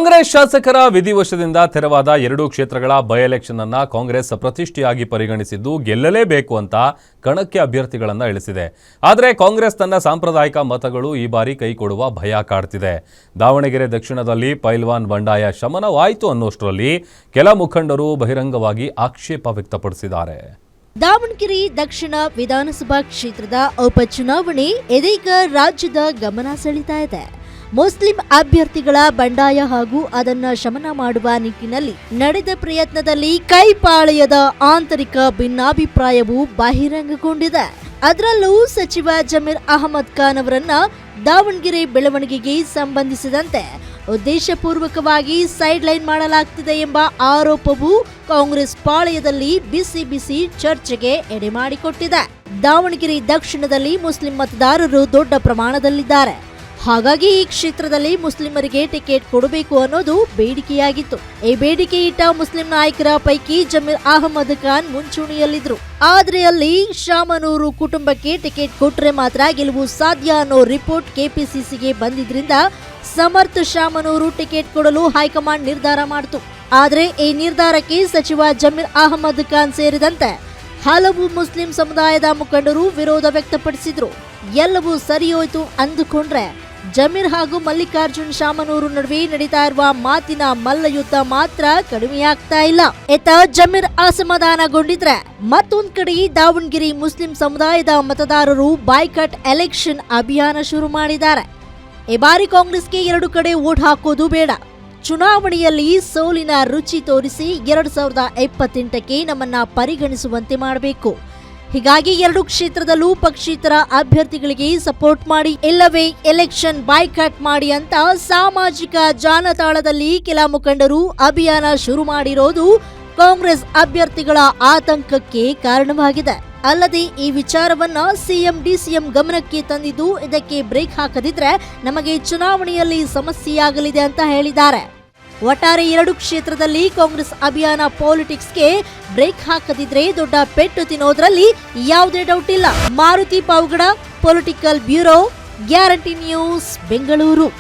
ಕಾಂಗ್ರೆಸ್ ಶಾಸಕರ ವಿಧಿವಶದಿಂದ ತೆರವಾದ 2 ಕ್ಷೇತ್ರಗಳ ಬೈ ಎಲೆಕ್ಷನ್ ಅನ್ನು ಕಾಂಗ್ರೆಸ್ ಪ್ರತಿಷ್ಠೆಯಾಗಿ ಪರಿಗಣಿಸಿದ್ದು ಗೆಲ್ಲಲೇಬೇಕು ಅಂತ ಕಣಕ್ಕೆ ಅಭ್ಯರ್ಥಿಗಳನ್ನು ಇಳಿಸಿದೆ. ಆದರೆ ಕಾಂಗ್ರೆಸ್ ತನ್ನ ಸಾಂಪ್ರದಾಯಿಕ ಮತಗಳು ಈ ಬಾರಿ ಕೈಕೊಡುವ ಭಯ ಕಾಡ್ತಿದೆ. ದಾವಣಗೆರೆ ದಕ್ಷಿಣದಲ್ಲಿ ಪೈಲ್ವಾನ್ ಬಂಡಾಯ ಶಮನವಾಯಿತು ಅನ್ನೋಷ್ಟರಲ್ಲಿ ಕೆಲ ಮುಖಂಡರು ಬಹಿರಂಗವಾಗಿ ಆಕ್ಷೇಪ ವ್ಯಕ್ತಪಡಿಸಿದ್ದಾರೆ. ದಾವಣಗೆರೆ ದಕ್ಷಿಣ ವಿಧಾನಸಭಾ ಕ್ಷೇತ್ರದ ಉಪಚುನಾವಣೆ ಇದೀಗ ರಾಜ್ಯದ ಗಮನ ಸೆಳೀತಾ ಇದೆ. ಮುಸ್ಲಿಂ ಅಭ್ಯರ್ಥಿಗಳ ಬಂಡಾಯ ಹಾಗೂ ಅದನ್ನ ಶಮನ ಮಾಡುವ ನಿಟ್ಟಿನಲ್ಲಿ ನಡೆದ ಪ್ರಯತ್ನದಲ್ಲಿ ಕೈಪಾಳ್ಯದ ಆಂತರಿಕ ಭಿನ್ನಾಭಿಪ್ರಾಯವು ಬಹಿರಂಗಗೊಂಡಿದೆ. ಅದರಲ್ಲೂ ಸಚಿವ ಜಮೀರ್ ಅಹಮದ್ ಖಾನ್ ಅವರನ್ನ ದಾವಣಗೆರೆ ಬೆಳವಣಿಗೆಗೆ ಸಂಬಂಧಿಸಿದಂತೆ ಉದ್ದೇಶಪೂರ್ವಕವಾಗಿ ಸೈಡ್ ಲೈನ್ ಮಾಡಲಾಗ್ತಿದೆ ಎಂಬ ಆರೋಪವು ಕಾಂಗ್ರೆಸ್ ಪಾಳೆಯದಲ್ಲಿ ಬಿಸಿ ಬಿಸಿ ಚರ್ಚೆಗೆ ಎಡೆಮಾಡಿಕೊಟ್ಟಿದೆ. ದಾವಣಗೆರೆ ದಕ್ಷಿಣದಲ್ಲಿ ಮುಸ್ಲಿಂ ಮತದಾರರು ದೊಡ್ಡ ಪ್ರಮಾಣದಲ್ಲಿದ್ದಾರೆ. ಹಾಗಾಗಿ ಈ ಕ್ಷೇತ್ರದಲ್ಲಿ ಮುಸ್ಲಿಮರಿಗೆ ಟಿಕೆಟ್ ಕೊಡಬೇಕು ಅನ್ನೋದು ಬೇಡಿಕೆಯಾಗಿತ್ತು. ಈ ಬೇಡಿಕೆ ಇಟ್ಟ ಮುಸ್ಲಿಂ ನಾಯಕರ ಪೈಕಿ ಜಮೀರ್ ಅಹಮದ್ ಖಾನ್ ಮುಂಚೂಣಿಯಲ್ಲಿದ್ರು. ಆದ್ರೆ ಅಲ್ಲಿ ಶಾಮನೂರು ಕುಟುಂಬಕ್ಕೆ ಟಿಕೆಟ್ ಕೊಟ್ರೆ ಮಾತ್ರ ಗೆಲುವು ಸಾಧ್ಯ ಅನ್ನೋ ರಿಪೋರ್ಟ್ ಕೆಪಿಸಿಸಿಗೆ ಬಂದಿದ್ರಿಂದ ಸಮರ್ಥ ಶಾಮನೂರು ಟಿಕೆಟ್ ಕೊಡಲು ಹೈಕಮಾಂಡ್ ನಿರ್ಧಾರ ಮಾಡಿತು. ಆದ್ರೆ ಈ ನಿರ್ಧಾರಕ್ಕೆ ಸಚಿವ ಜಮೀರ್ ಅಹಮದ್ ಖಾನ್ ಸೇರಿದಂತೆ ಹಲವು ಮುಸ್ಲಿಂ ಸಮುದಾಯದ ಮುಖಂಡರು ವಿರೋಧ ವ್ಯಕ್ತಪಡಿಸಿದ್ರು. ಎಲ್ಲವೂ ಸರಿಯೋಯ್ತು ಅಂದುಕೊಂಡ್ರೆ ಜಮೀರ್ ಹಾಗೂ ಮಲ್ಲಿಕಾರ್ಜುನ್ ಶಾಮನೂರು ನಡುವೆ ನಡೀತಾ ಇರುವ ಮಾತಿನ ಮಲ್ಲಯುದ್ಧ ಮಾತ್ರ ಕಡಿಮೆಯಾಗ್ತಾ ಇಲ್ಲ. ಇತ್ತ ಜಮೀರ್ ಅಸಮಾಧಾನಗೊಂಡಿದ್ರೆ ಮತ್ತೊಂದ್ ಕಡೆ ದಾವಣಗೆರೆ ಮುಸ್ಲಿಂ ಸಮುದಾಯದ ಮತದಾರರು ಬಾಯ್ಕಾಟ್ ಎಲೆಕ್ಷನ್ ಅಭಿಯಾನ ಶುರು ಮಾಡಿದ್ದಾರೆ. ಈ ಬಾರಿ ಕಾಂಗ್ರೆಸ್ಗೆ 2 ಕಡೆ ವೋಟ್ ಹಾಕೋದು ಬೇಡ, ಚುನಾವಣೆಯಲ್ಲಿ ಸೋಲಿನ ರುಚಿ ತೋರಿಸಿ 2028ಕ್ಕೆ ನಮ್ಮನ್ನ ಪರಿಗಣಿಸುವಂತೆ ಮಾಡಬೇಕು. ಹೀಗಾಗಿ 2 ಕ್ಷೇತ್ರದಲ್ಲೂ ಪಕ್ಷೇತರ ಅಭ್ಯರ್ಥಿಗಳಿಗೆ ಸಪೋರ್ಟ್ ಮಾಡಿ, ಇಲ್ಲವೇ ಎಲೆಕ್ಷನ್ ಬಾಯ್ಕಾಟ್ ಮಾಡಿ ಅಂತ ಸಾಮಾಜಿಕ ಜಾಲತಾಣದಲ್ಲಿ ಕೆಲ ಮುಖಂಡರು ಅಭಿಯಾನ ಶುರು ಮಾಡಿರೋದು ಕಾಂಗ್ರೆಸ್ ಅಭ್ಯರ್ಥಿಗಳ ಆತಂಕಕ್ಕೆ ಕಾರಣವಾಗಿದೆ. ಅಲ್ಲದೆ ಈ ವಿಚಾರವನ್ನ ಸಿಎಂ ಡಿಸಿಎಂ ಗಮನಕ್ಕೆ ತಂದಿದ್ದು ಇದಕ್ಕೆ ಬ್ರೇಕ್ ಹಾಕದಿದ್ರೆ ನಮಗೆ ಚುನಾವಣೆಯಲ್ಲಿ ಸಮಸ್ಯೆಯಾಗಲಿದೆ ಅಂತ ಹೇಳಿದ್ದಾರೆ. ಒಟ್ಟಾರೆ 2 ಕ್ಷೇತ್ರದಲ್ಲಿ ಕಾಂಗ್ರೆಸ್ ಅಭಿಯಾನ ಪಾಲಿಟಿಕ್ಸ್ಗೆ ಬ್ರೇಕ್ ಹಾಕದಿದ್ರೆ ದೊಡ್ಡ ಪೆಟ್ಟು ತಿನ್ನೋದ್ರಲ್ಲಿ ಯಾವುದೇ ಡೌಟ್ ಇಲ್ಲ. Maruti Pavagada, political bureau, guarantee news, Bengaluru.